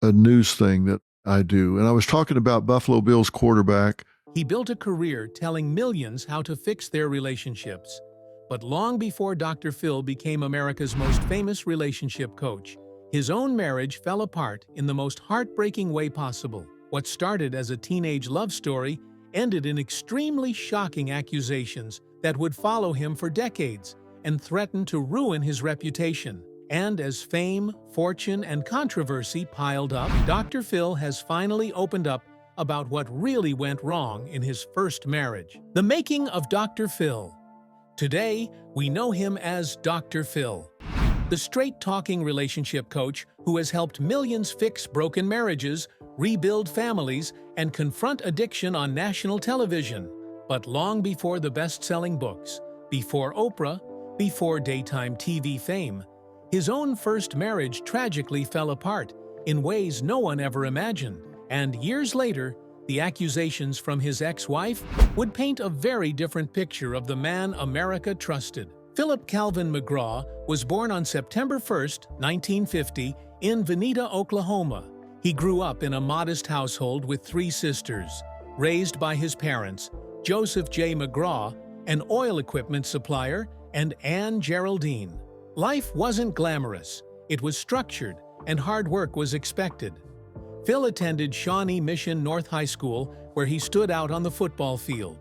a news thing that I do. And I was talking about Buffalo Bills quarterback. He built a career telling millions how to fix their relationships. But long before Dr. Phil became America's most famous relationship coach, his own marriage fell apart in the most heartbreaking way possible. What started as a teenage love story ended in extremely shocking accusations that would follow him for decades and threaten to ruin his reputation. And as fame, fortune, and controversy piled up, Dr. Phil has finally opened up about what really went wrong in his first marriage. The making of Dr. Phil. Today, we know him as Dr. Phil, the straight-talking relationship coach who has helped millions fix broken marriages, rebuild families, and confront addiction on national television. But long before the best-selling books, before Oprah, before daytime TV fame, his own first marriage tragically fell apart in ways no one ever imagined. And years later, the accusations from his ex-wife would paint a very different picture of the man America trusted. Philip Calvin McGraw was born on September 1, 1950, in Veneta, Oklahoma. He grew up in a modest household with 3 sisters, raised by his parents, Joseph J. McGraw, an oil equipment supplier, and Anne Geraldine. Life wasn't glamorous. It was structured, and hard work was expected. Phil attended Shawnee Mission North High School, where he stood out on the football field.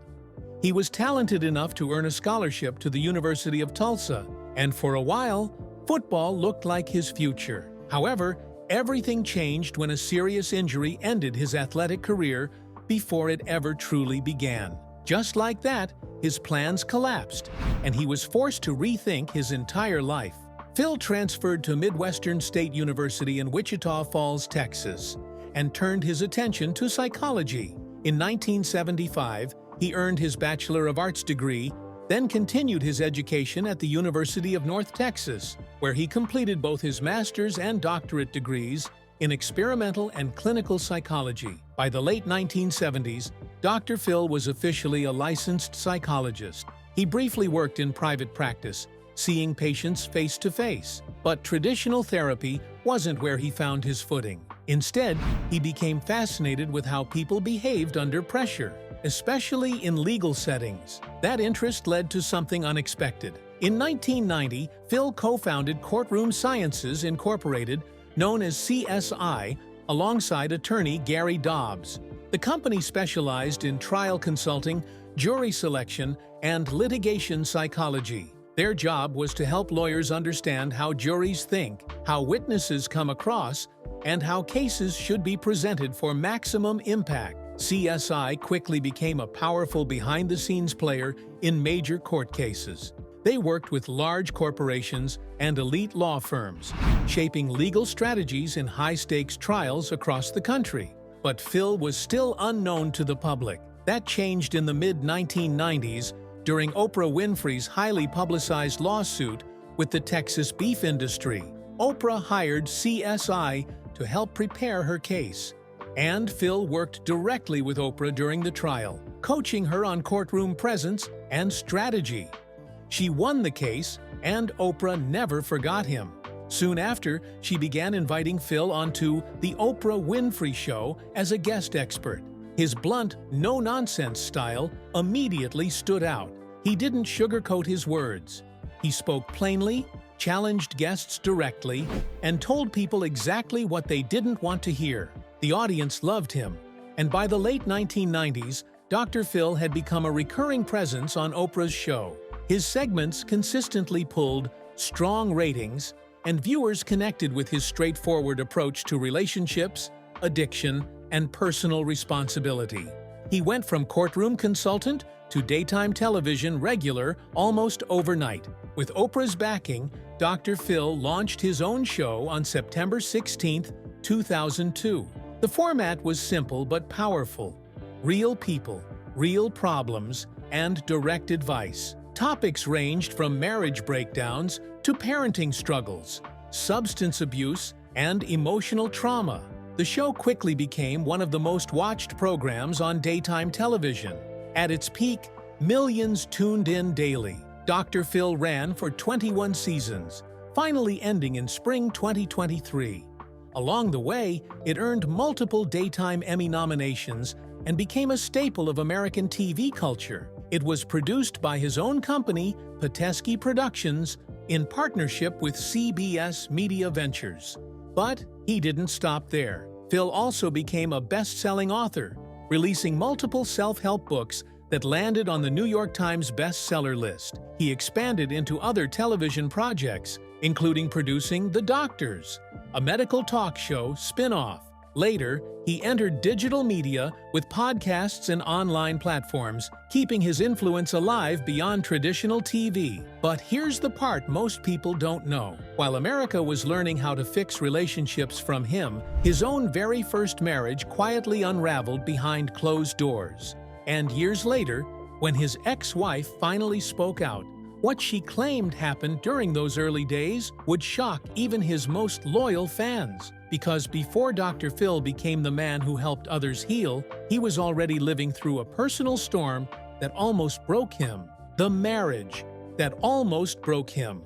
He was talented enough to earn a scholarship to the University of Tulsa, and for a while, football looked like his future. However, everything changed when a serious injury ended his athletic career before it ever truly began. Just like that, his plans collapsed, and he was forced to rethink his entire life. Phil transferred to Midwestern State University in Wichita Falls, Texas, and turned his attention to psychology. In 1975, he earned his Bachelor of Arts degree, then continued his education at the University of North Texas, where he completed both his master's and doctorate degrees in experimental and clinical psychology. By the late 1970s, Dr. Phil was officially a licensed psychologist. He briefly worked in private practice, seeing patients face-to-face. But traditional therapy wasn't where he found his footing. Instead, he became fascinated with how people behaved under pressure, especially in legal settings. That interest led to something unexpected. In 1990, Phil co-founded Courtroom Sciences Incorporated, known as CSI, alongside attorney Gary Dobbs. The company specialized in trial consulting, jury selection, and litigation psychology. Their job was to help lawyers understand how juries think, how witnesses come across, and how cases should be presented for maximum impact. CSI quickly became a powerful behind-the-scenes player in major court cases. They worked with large corporations and elite law firms, shaping legal strategies in high-stakes trials across the country. But Phil was still unknown to the public. That changed in the mid-1990s during Oprah Winfrey's highly publicized lawsuit with the Texas beef industry. Oprah hired CSI to help prepare her case, and Phil worked directly with Oprah during the trial, coaching her on courtroom presence and strategy. She won the case, and Oprah never forgot him. Soon after, she began inviting Phil onto The Oprah Winfrey Show as a guest expert. His blunt, no-nonsense style immediately stood out. He didn't sugarcoat his words. He spoke plainly, challenged guests directly, and told people exactly what they didn't want to hear. The audience loved him, and by the late 1990s, Dr. Phil had become a recurring presence on Oprah's show. His segments consistently pulled strong ratings, and viewers connected with his straightforward approach to relationships, addiction, and personal responsibility. He went from courtroom consultant to daytime television regular almost overnight. With Oprah's backing, Dr. Phil launched his own show on September 16, 2002. The format was simple but powerful. Real people, real problems, and direct advice. Topics ranged from marriage breakdowns to parenting struggles, substance abuse, and emotional trauma. The show quickly became one of the most watched programs on daytime television. At its peak, millions tuned in daily. Dr. Phil ran for 21 seasons, finally ending in spring 2023. Along the way, it earned multiple Daytime Emmy nominations and became a staple of American TV culture. It was produced by his own company, Patesky Productions, in partnership with CBS Media Ventures. But he didn't stop there. Phil also became a best-selling author, releasing multiple self-help books that landed on the New York Times bestseller list. He expanded into other television projects, including producing The Doctors, a medical talk show spin-off. Later, he entered digital media with podcasts and online platforms, keeping his influence alive beyond traditional TV. But here's the part most people don't know. While America was learning how to fix relationships from him, his own very first marriage quietly unraveled behind closed doors. And years later, when his ex-wife finally spoke out, what she claimed happened during those early days would shock even his most loyal fans. Because before Dr. Phil became the man who helped others heal, he was already living through a personal storm that almost broke him. The marriage that almost broke him.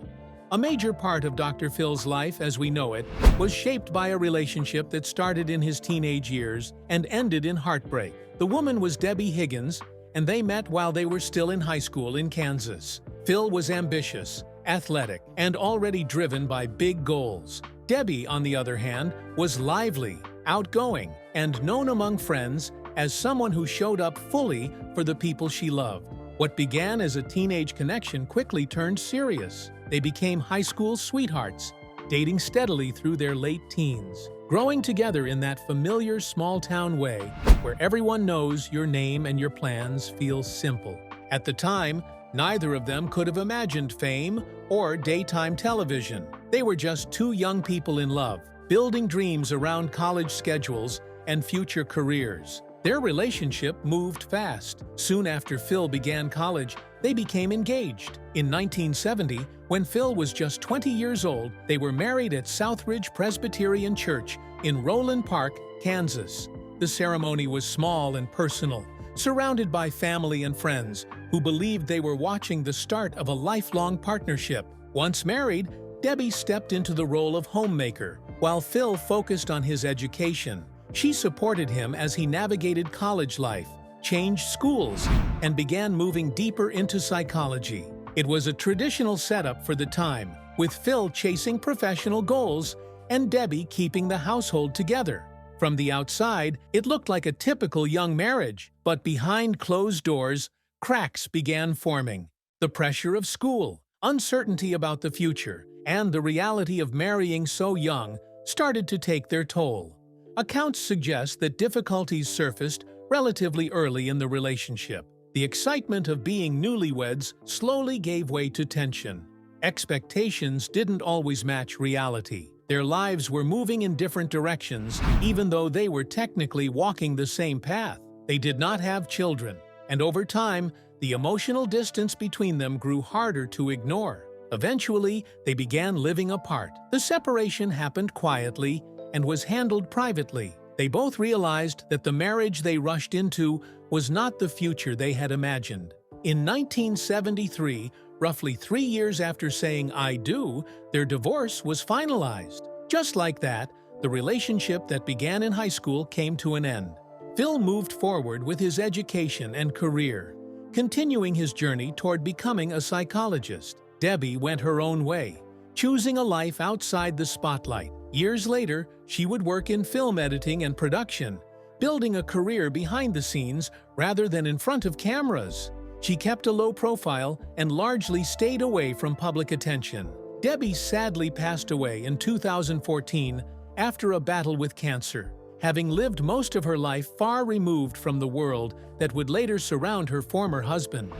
A major part of Dr. Phil's life, as we know it, was shaped by a relationship that started in his teenage years and ended in heartbreak. The woman was Debbie Higgins, and they met while they were still in high school in Kansas. Phil was ambitious, athletic, and already driven by big goals. Debbie, on the other hand, was lively, outgoing, and known among friends as someone who showed up fully for the people she loved. What began as a teenage connection quickly turned serious. They became high school sweethearts, dating steadily through their late teens, growing together in that familiar small-town way where everyone knows your name and your plans feel simple. At the time, neither of them could have imagined fame or daytime television. They were just two young people in love, building dreams around college schedules and future careers. Their relationship moved fast. Soon after Phil began college, they became engaged. In 1970, when Phil was just 20 years old, they were married at Southridge Presbyterian Church in Roland Park, Kansas. The ceremony was small and personal, surrounded by family and friends who believed they were watching the start of a lifelong partnership. Once married, Debbie stepped into the role of homemaker, while Phil focused on his education. She supported him as he navigated college life, changed schools, and began moving deeper into psychology. It was a traditional setup for the time, with Phil chasing professional goals and Debbie keeping the household together. From the outside, it looked like a typical young marriage, but behind closed doors, cracks began forming. The pressure of school, uncertainty about the future, and the reality of marrying so young started to take their toll. Accounts suggest that difficulties surfaced relatively early in the relationship. The excitement of being newlyweds slowly gave way to tension. Expectations didn't always match reality. Their lives were moving in different directions, even though they were technically walking the same path. They did not have children, and over time, the emotional distance between them grew harder to ignore. Eventually, they began living apart. The separation happened quietly and was handled privately. They both realized that the marriage they rushed into was not the future they had imagined. In 1973, roughly 3 years after saying "I do," their divorce was finalized. Just like that, the relationship that began in high school came to an end. Phil moved forward with his education and career, continuing his journey toward becoming a psychologist. Debbie went her own way, choosing a life outside the spotlight. Years later, she would work in film editing and production, building a career behind the scenes rather than in front of cameras. She kept a low profile and largely stayed away from public attention. Debbie sadly passed away in 2014 after a battle with cancer, having lived most of her life far removed from the world that would later surround her former husband.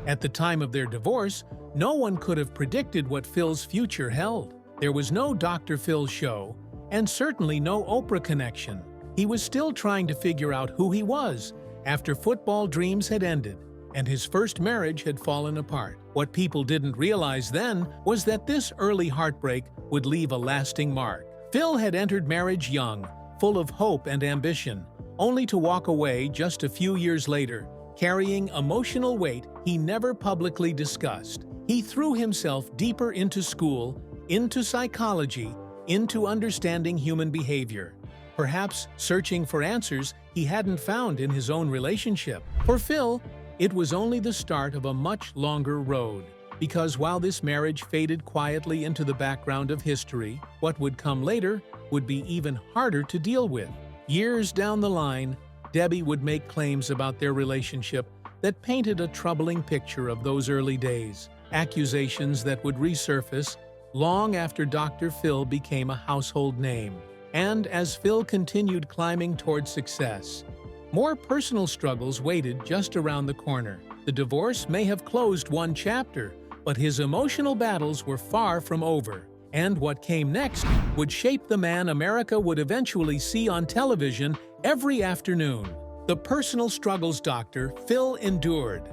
At the time of their divorce, no one could have predicted what Phil's future held. There was no Dr. Phil show, and certainly no Oprah connection. He was still trying to figure out who he was after football dreams had ended and his first marriage had fallen apart. What people didn't realize then was that this early heartbreak would leave a lasting mark. Phil had entered marriage young, full of hope and ambition, only to walk away just a few years later, carrying emotional weight he never publicly discussed. He threw himself deeper into school, into psychology, into understanding human behavior, perhaps searching for answers he hadn't found in his own relationship. For Phil, it was only the start of a much longer road, because while this marriage faded quietly into the background of history, what would come later would be even harder to deal with. Years down the line, Debbie would make claims about their relationship that painted a troubling picture of those early days, accusations that would resurface long after Dr. Phil became a household name. And as Phil continued climbing toward success, more personal struggles waited just around the corner. The divorce may have closed one chapter, but his emotional battles were far from over. And what came next would shape the man America would eventually see on television every afternoon. The personal struggles Dr. Phil endured.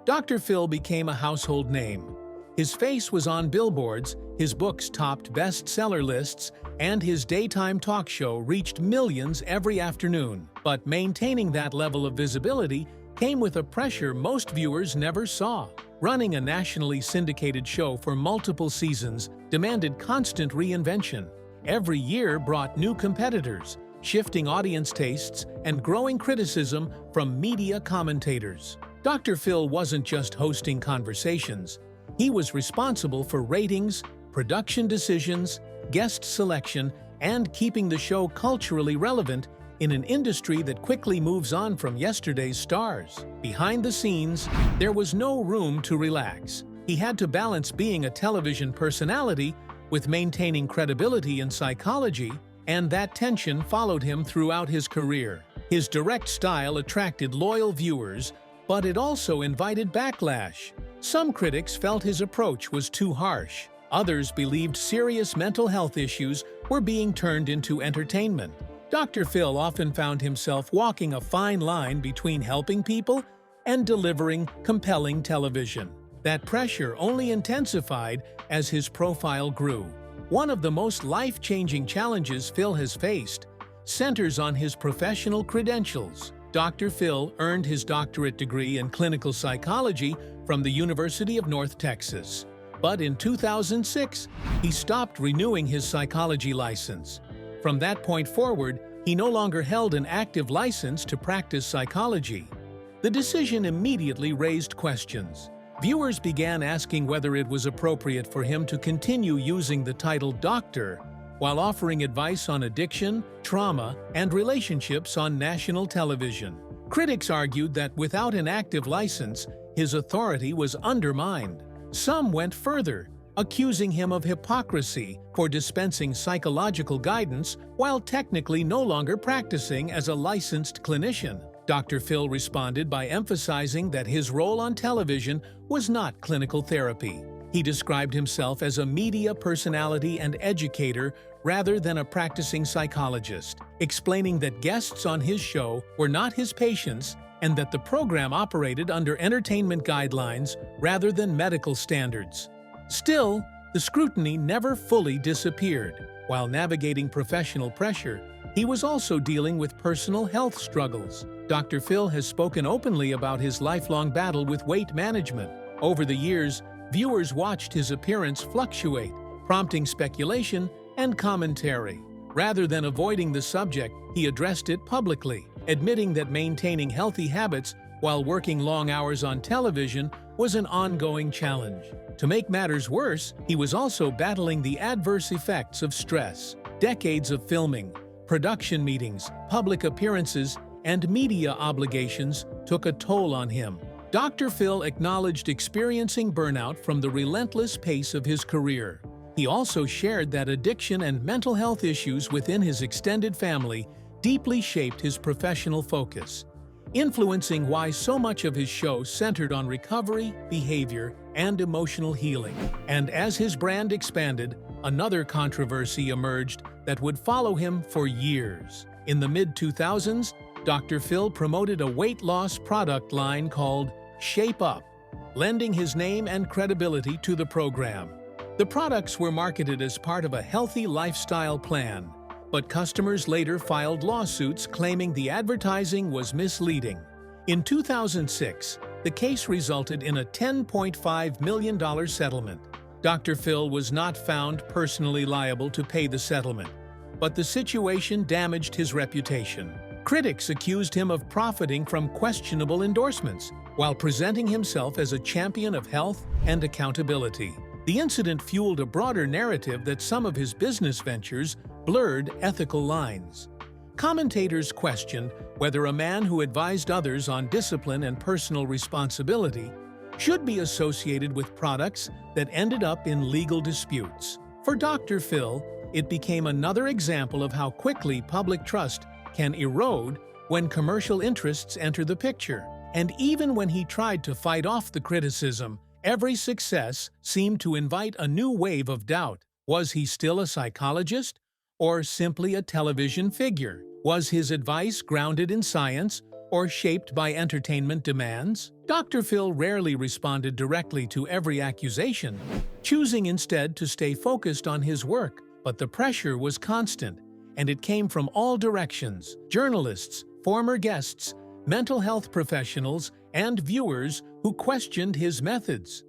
Dr. Phil became a household name. His face was on billboards, his books topped bestseller lists, and his daytime talk show reached millions every afternoon. But maintaining that level of visibility came with a pressure most viewers never saw. Running a nationally syndicated show for multiple seasons demanded constant reinvention. Every year brought new competitors, shifting audience tastes, and growing criticism from media commentators. Dr. Phil wasn't just hosting conversations. He was responsible for ratings, production decisions, guest selection, and keeping the show culturally relevant in an industry that quickly moves on from yesterday's stars. Behind the scenes, there was no room to relax. He had to balance being a television personality with maintaining credibility in psychology, and that tension followed him throughout his career. His direct style attracted loyal viewers, but it also invited backlash. Some critics felt his approach was too harsh. Others believed serious mental health issues were being turned into entertainment. Dr. Phil often found himself walking a fine line between helping people and delivering compelling television. That pressure only intensified as his profile grew. One of the most life-changing challenges Phil has faced centers on his professional credentials. Dr. Phil earned his doctorate degree in clinical psychology from the University of North Texas. But in 2006, he stopped renewing his psychology license. From that point forward, he no longer held an active license to practice psychology. The decision immediately raised questions. Viewers began asking whether it was appropriate for him to continue using the title doctor while offering advice on addiction, trauma, and relationships on national television. Critics argued that without an active license, his authority was undermined. Some went further, accusing him of hypocrisy for dispensing psychological guidance while technically no longer practicing as a licensed clinician. Dr. Phil responded by emphasizing that his role on television was not clinical therapy. He described himself as a media personality and educator rather than a practicing psychologist, explaining that guests on his show were not his patients and that the program operated under entertainment guidelines rather than medical standards. Still, the scrutiny never fully disappeared. While navigating professional pressure, he was also dealing with personal health struggles. Dr. Phil has spoken openly about his lifelong battle with weight management. Over the years, viewers watched his appearance fluctuate, prompting speculation and commentary. Rather than avoiding the subject, he addressed it publicly, admitting that maintaining healthy habits while working long hours on television was an ongoing challenge. To make matters worse, he was also battling the adverse effects of stress. Decades of filming, production meetings, public appearances, and media obligations took a toll on him. Dr. Phil acknowledged experiencing burnout from the relentless pace of his career. He also shared that addiction and mental health issues within his extended family deeply shaped his professional focus, influencing why so much of his show centered on recovery, behavior, and emotional healing. And as his brand expanded, another controversy emerged that would follow him for years. In the mid-2000s, Dr. Phil promoted a weight loss product line called Shape Up, lending his name and credibility to the program. The products were marketed as part of a healthy lifestyle plan, but customers later filed lawsuits claiming the advertising was misleading. In 2006, the case resulted in a $10.5 million settlement, Dr. Phil was not found personally liable to pay the settlement, but the situation damaged his reputation. Critics accused him of profiting from questionable endorsements, while presenting himself as a champion of health and accountability. The incident fueled a broader narrative that some of his business ventures blurred ethical lines. Commentators questioned whether a man who advised others on discipline and personal responsibility should be associated with products that ended up in legal disputes. For Dr. Phil, it became another example of how quickly public trust can erode when commercial interests enter the picture. And even when he tried to fight off the criticism, every success seemed to invite a new wave of doubt. Was he still a psychologist, or simply a television figure? Was his advice grounded in science, or shaped by entertainment demands? Dr. Phil rarely responded directly to every accusation, choosing instead to stay focused on his work. But the pressure was constant, and it came from all directions: journalists, former guests, mental health professionals, and viewers who questioned his methods.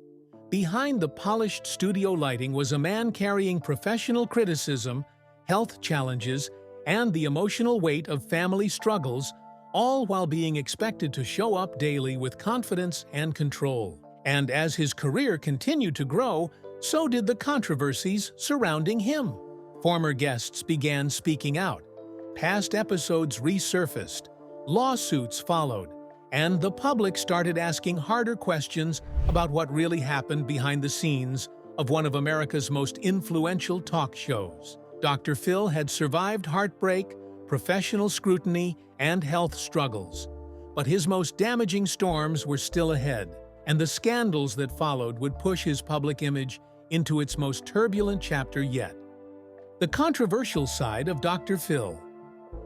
Behind the polished studio lighting was a man carrying professional criticism, health challenges, and the emotional weight of family struggles, all while being expected to show up daily with confidence and control. And as his career continued to grow, so did the controversies surrounding him. Former guests began speaking out, past episodes resurfaced, lawsuits followed, and the public started asking harder questions about what really happened behind the scenes of one of America's most influential talk shows. Dr. Phil had survived heartbreak, professional scrutiny, and health struggles. But his most damaging storms were still ahead, and the scandals that followed would push his public image into its most turbulent chapter yet. The controversial side of Dr. Phil.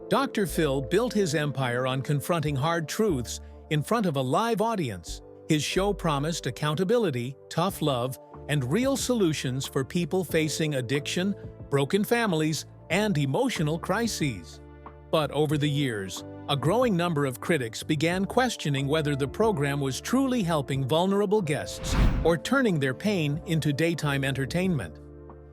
Dr. Phil built his empire on confronting hard truths in front of a live audience. His show promised accountability, tough love, and real solutions for people facing addiction, broken families, and emotional crises. But over the years, a growing number of critics began questioning whether the program was truly helping vulnerable guests or turning their pain into daytime entertainment.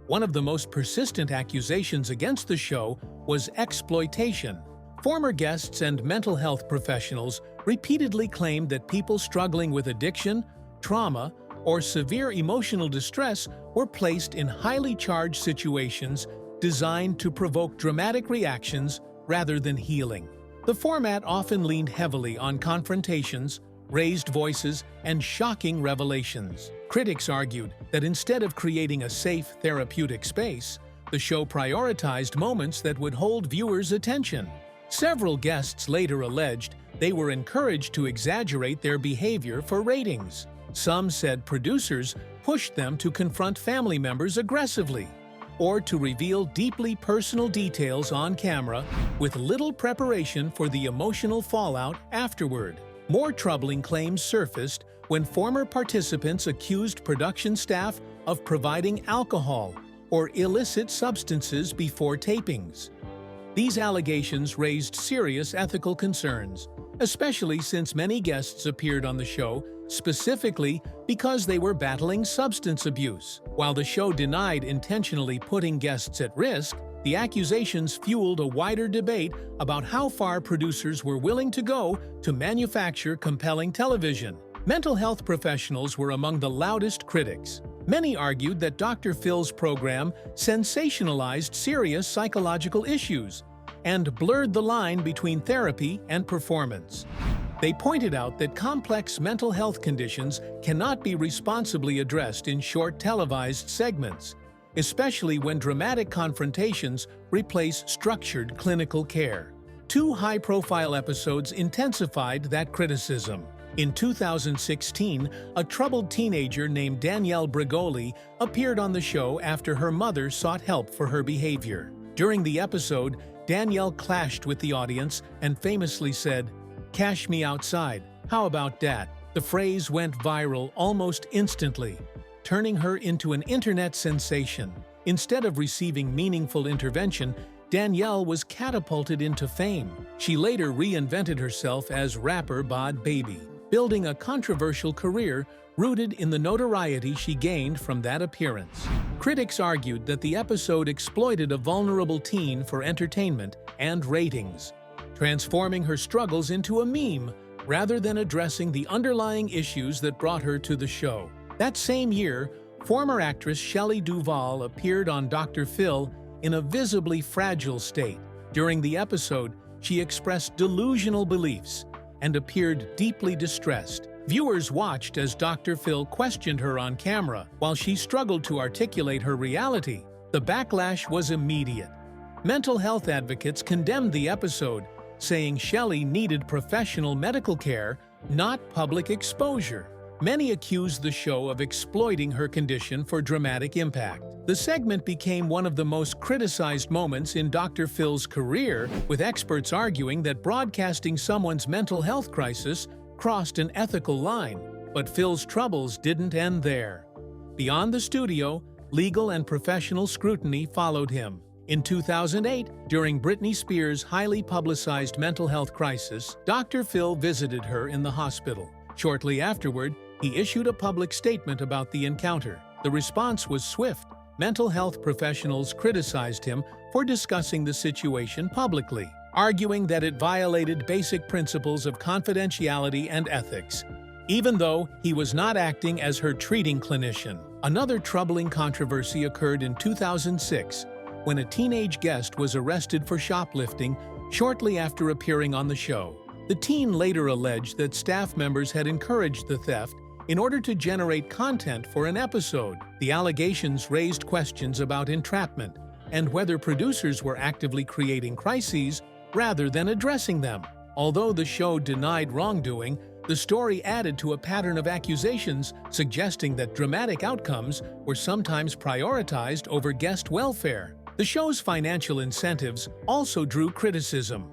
One of the most persistent accusations against the show was exploitation. Former guests and mental health professionals repeatedly claimed that people struggling with addiction, trauma, or severe emotional distress were placed in highly charged situations designed to provoke dramatic reactions rather than healing. The format often leaned heavily on confrontations, raised voices, and shocking revelations. Critics argued that instead of creating a safe, therapeutic space, the show prioritized moments that would hold viewers' attention. Several guests later alleged they were encouraged to exaggerate their behavior for ratings. Some said producers pushed them to confront family members aggressively, or to reveal deeply personal details on camera with little preparation for the emotional fallout afterward. More troubling claims surfaced when former participants accused production staff of providing alcohol or illicit substances before tapings. These allegations raised serious ethical concerns, especially since many guests appeared on the show specifically because they were battling substance abuse. While the show denied intentionally putting guests at risk, the accusations fueled a wider debate about how far producers were willing to go to manufacture compelling television. Mental health professionals were among the loudest critics. Many argued that Dr. Phil's program sensationalized serious psychological issues and blurred the line between therapy and performance. They pointed out that complex mental health conditions cannot be responsibly addressed in short televised segments, especially when dramatic confrontations replace structured clinical care. Two high-profile episodes intensified that criticism. In 2016, a troubled teenager named Danielle Bregoli appeared on the show after her mother sought help for her behavior. During the episode, Danielle clashed with the audience and famously said, "Cash me outside, how about that?" The phrase went viral almost instantly, turning her into an internet sensation. Instead of receiving meaningful intervention, Danielle was catapulted into fame. She later reinvented herself as rapper Bod Baby, building a controversial career rooted in the notoriety she gained from that appearance. Critics argued that the episode exploited a vulnerable teen for entertainment and ratings, transforming her struggles into a meme rather than addressing the underlying issues that brought her to the show. That same year, former actress Shelley Duvall appeared on Dr. Phil in a visibly fragile state. During the episode, she expressed delusional beliefs and appeared deeply distressed. Viewers watched as Dr. Phil questioned her on camera while she struggled to articulate her reality. The backlash was immediate. Mental health advocates condemned the episode, saying Shelley needed professional medical care, not public exposure. Many accused the show of exploiting her condition for dramatic impact. The segment became one of the most criticized moments in Dr. Phil's career, with experts arguing that broadcasting someone's mental health crisis crossed an ethical line. But Phil's troubles didn't end there. Beyond the studio, legal and professional scrutiny followed him. In 2008, during Britney Spears' highly publicized mental health crisis, Dr. Phil visited her in the hospital. Shortly afterward, he issued a public statement about the encounter. The response was swift. Mental health professionals criticized him for discussing the situation publicly, arguing that it violated basic principles of confidentiality and ethics, even though he was not acting as her treating clinician. Another troubling controversy occurred in 2006, when a teenage guest was arrested for shoplifting shortly after appearing on the show. The teen later alleged that staff members had encouraged the theft in order to generate content for an episode. The allegations raised questions about entrapment and whether producers were actively creating crises rather than addressing them. Although the show denied wrongdoing, the story added to a pattern of accusations suggesting that dramatic outcomes were sometimes prioritized over guest welfare. The show's financial incentives also drew criticism.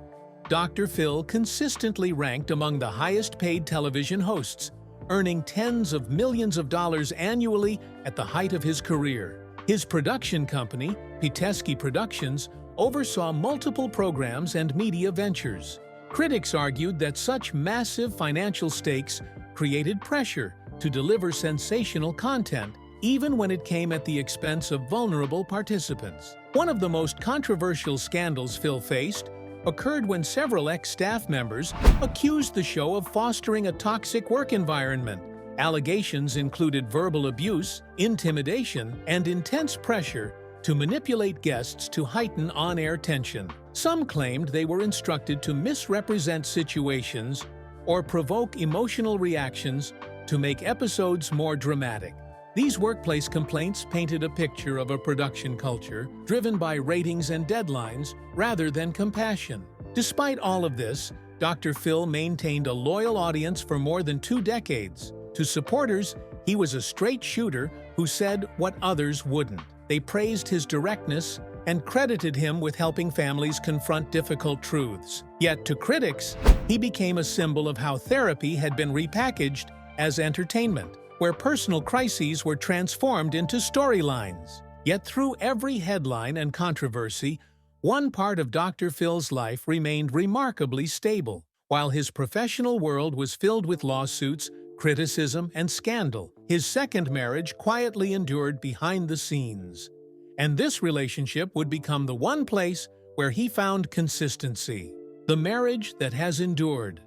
Dr. Phil consistently ranked among the highest-paid television hosts, earning tens of millions of dollars annually at the height of his career. His production company, Pitesky Productions, oversaw multiple programs and media ventures. Critics argued that such massive financial stakes created pressure to deliver sensational content, even when it came at the expense of vulnerable participants. One of the most controversial scandals Phil faced occurred when several ex-staff members accused the show of fostering a toxic work environment. Allegations included verbal abuse, intimidation, and intense pressure to manipulate guests to heighten on-air tension. Some claimed they were instructed to misrepresent situations or provoke emotional reactions to make episodes more dramatic. These workplace complaints painted a picture of a production culture driven by ratings and deadlines rather than compassion. Despite all of this, Dr. Phil maintained a loyal audience for more than 2 decades. To supporters, he was a straight shooter who said what others wouldn't. They praised his directness and credited him with helping families confront difficult truths. Yet to critics, he became a symbol of how therapy had been repackaged as entertainment, where personal crises were transformed into storylines. Yet through every headline and controversy, one part of Dr. Phil's life remained remarkably stable. While his professional world was filled with lawsuits, criticism, and scandal, his second marriage quietly endured behind the scenes. And this relationship would become the one place where he found consistency. The marriage that has endured.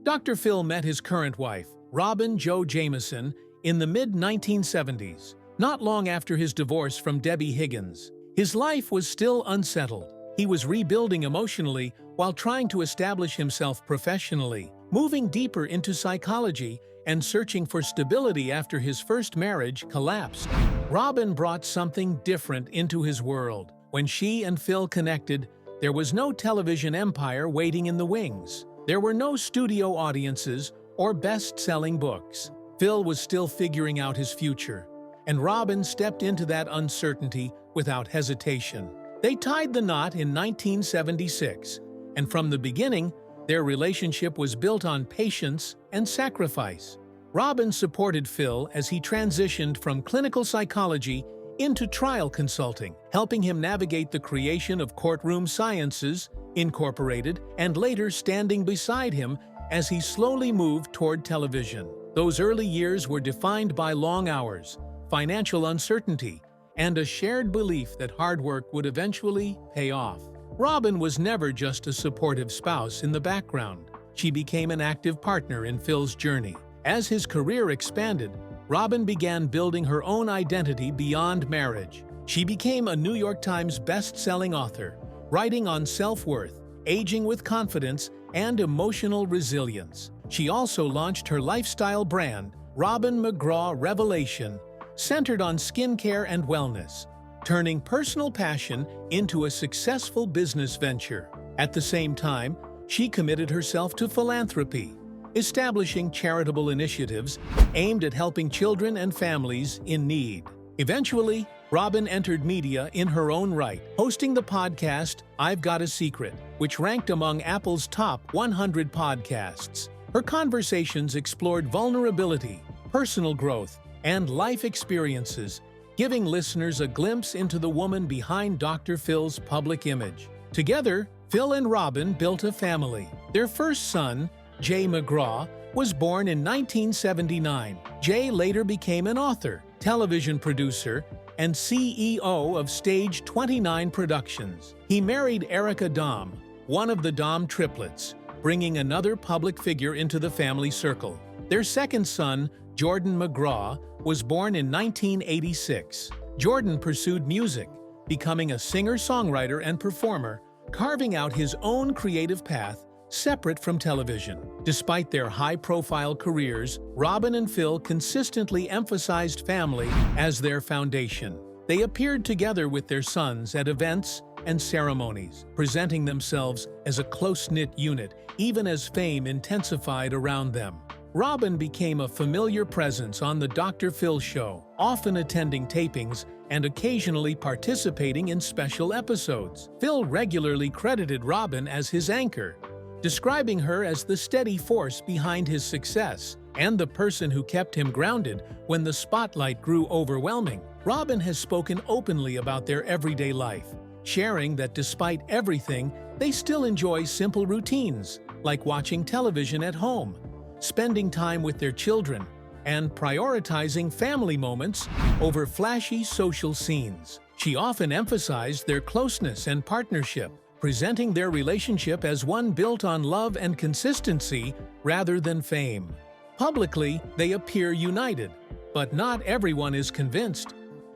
Dr. Phil met his current wife, Robin Jo Jameson, in the mid-1970s, not long after his divorce from Debbie Higgins. His life was still unsettled. He was rebuilding emotionally while trying to establish himself professionally, moving deeper into psychology and searching for stability after his first marriage collapsed. Robin brought something different into his world. When she and Phil connected, there was no television empire waiting in the wings. There were no studio audiences or best-selling books. Phil was still figuring out his future, and Robin stepped into that uncertainty without hesitation. They tied the knot in 1976, and from the beginning, their relationship was built on patience and sacrifice. Robin supported Phil as he transitioned from clinical psychology into trial consulting, helping him navigate the creation of Courtroom Sciences, Incorporated, and later standing beside him as he slowly moved toward television. Those early years were defined by long hours, financial uncertainty, and a shared belief that hard work would eventually pay off. Robin was never just a supportive spouse in the background. She became an active partner in Phil's journey. As his career expanded, Robin began building her own identity beyond marriage. She became a New York Times best-selling author, writing on self-worth, aging with confidence, and emotional resilience. She also launched her lifestyle brand, Robin McGraw Revelation, centered on skincare and wellness, turning personal passion into a successful business venture. At the same time, she committed herself to philanthropy, establishing charitable initiatives aimed at helping children and families in need. Eventually, Robin entered media in her own right, hosting the podcast I've Got a Secret, which ranked among Apple's top 100 podcasts. Her conversations explored vulnerability, personal growth, and life experiences, giving listeners a glimpse into the woman behind Dr. Phil's public image. Together, Phil and Robin built a family. Their first son, Jay McGraw, was born in 1979. Jay later became an author, television producer, and CEO of Stage 29 Productions. He married Erica Dom, one of the Dom triplets, bringing another public figure into the family circle. Their second son, Jordan McGraw, was born in 1986. Jordan pursued music, becoming a singer-songwriter and performer, carving out his own creative path separate from television. Despite their high-profile careers, Robin and Phil consistently emphasized family as their foundation. They appeared together with their sons at events and ceremonies, presenting themselves as a close-knit unit, even as fame intensified around them. Robin became a familiar presence on the Dr. Phil Show, often attending tapings and occasionally participating in special episodes. Phil regularly credited Robin as his anchor, describing her as the steady force behind his success and the person who kept him grounded when the spotlight grew overwhelming. Robin has spoken openly about their everyday life, sharing that despite everything, they still enjoy simple routines, like watching television at home, spending time with their children, and prioritizing family moments over flashy social scenes. She often emphasized their closeness and partnership, presenting their relationship as one built on love and consistency rather than fame. Publicly, they appear united, but not everyone is convinced.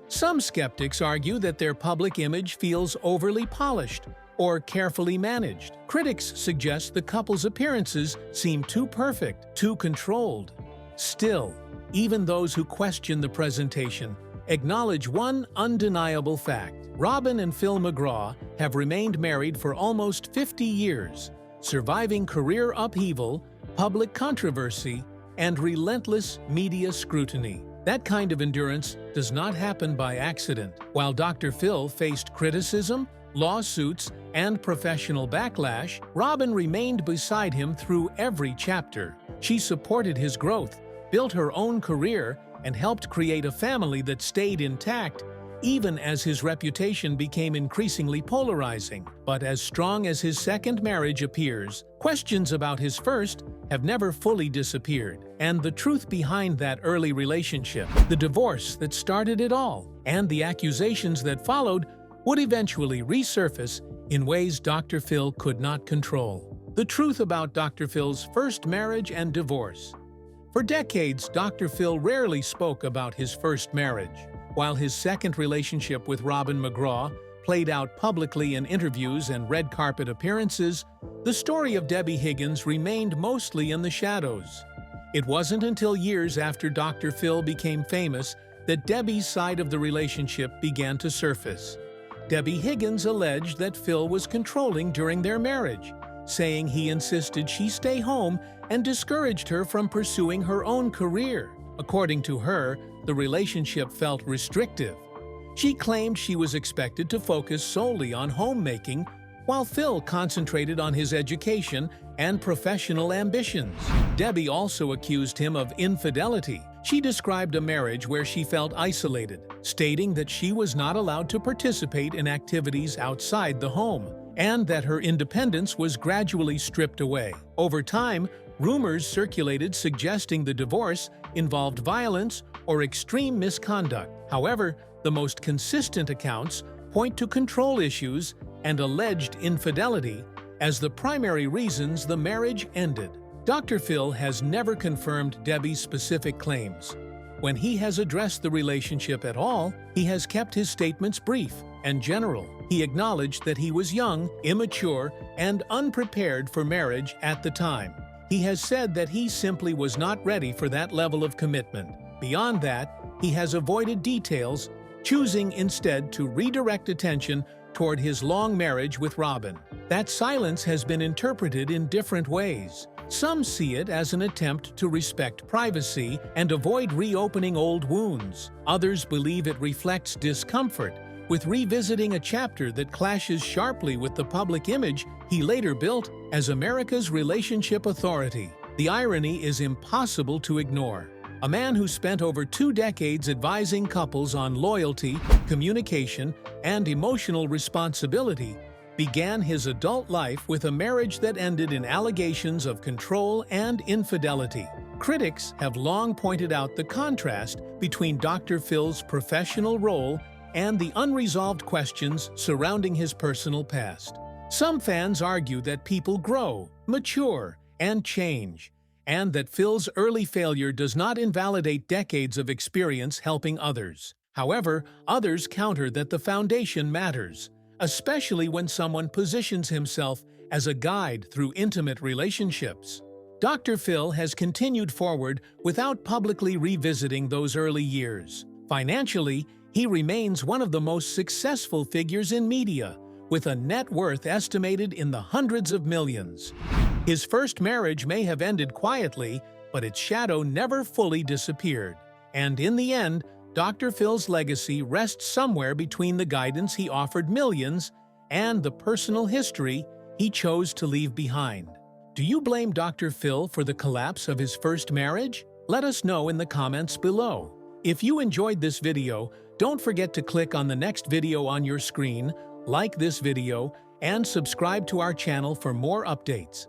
Some skeptics argue that their public image feels overly polished or carefully managed. Critics suggest the couple's appearances seem too perfect, too controlled. Still, even those who question the presentation acknowledge one undeniable fact. Robin and Phil McGraw have remained married for almost 50 years, surviving career upheaval, public controversy, and relentless media scrutiny. That kind of endurance does not happen by accident. While Dr. Phil faced criticism, lawsuits, and professional backlash, Robin remained beside him through every chapter. She supported his growth, built her own career, and helped create a family that stayed intact even as his reputation became increasingly polarizing. But as strong as his second marriage appears, questions about his first have never fully disappeared. And the truth behind that early relationship, the divorce that started it all, and the accusations that followed would eventually resurface in ways Dr. Phil could not control. The truth about Dr. Phil's first marriage and divorce. For decades, Dr. Phil rarely spoke about his first marriage. While his second relationship with Robin McGraw played out publicly in interviews and red carpet appearances, the story of Debbie Higgins remained mostly in the shadows. It wasn't until years after Dr. Phil became famous that Debbie's side of the relationship began to surface. Debbie Higgins alleged that Phil was controlling during their marriage, saying he insisted she stay home and discouraged her from pursuing her own career. According to her, the relationship felt restrictive. She claimed she was expected to focus solely on homemaking, while Phil concentrated on his education and professional ambitions. Debbie also accused him of infidelity. She described a marriage where she felt isolated, stating that she was not allowed to participate in activities outside the home, and that her independence was gradually stripped away. Over time, Rumors circulated suggesting the divorce involved violence or extreme misconduct. However, the most consistent accounts point to control issues and alleged infidelity as the primary reasons the marriage ended. Dr. Phil has never confirmed Debbie's specific claims. When he has addressed the relationship at all, he has kept his statements brief and general. He acknowledged that he was young, immature, and unprepared for marriage at the time. He has said that he simply was not ready for that level of commitment. Beyond that, he has avoided details, choosing instead to redirect attention toward his long marriage with Robin. That silence has been interpreted in different ways. Some see it as an attempt to respect privacy and avoid reopening old wounds. Others believe it reflects discomfort with revisiting a chapter that clashes sharply with the public image he later built as America's relationship authority. The irony is impossible to ignore. A man who spent over 2 decades advising couples on loyalty, communication, and emotional responsibility began his adult life with a marriage that ended in allegations of control and infidelity. Critics have long pointed out the contrast between Dr. Phil's professional role and the unresolved questions surrounding his personal past. Some fans argue that people grow, mature, and change, and that Phil's early failure does not invalidate decades of experience helping others. However, others counter that the foundation matters, especially when someone positions himself as a guide through intimate relationships. Dr. Phil has continued forward without publicly revisiting those early years. Financially, he remains one of the most successful figures in media, with a net worth estimated in the hundreds of millions. His first marriage may have ended quietly, but its shadow never fully disappeared. And in the end, Dr. Phil's legacy rests somewhere between the guidance he offered millions and the personal history he chose to leave behind. Do you blame Dr. Phil for the collapse of his first marriage? Let us know in the comments below. If you enjoyed this video, don't forget to click on the next video on your screen, like this video, and subscribe to our channel for more updates.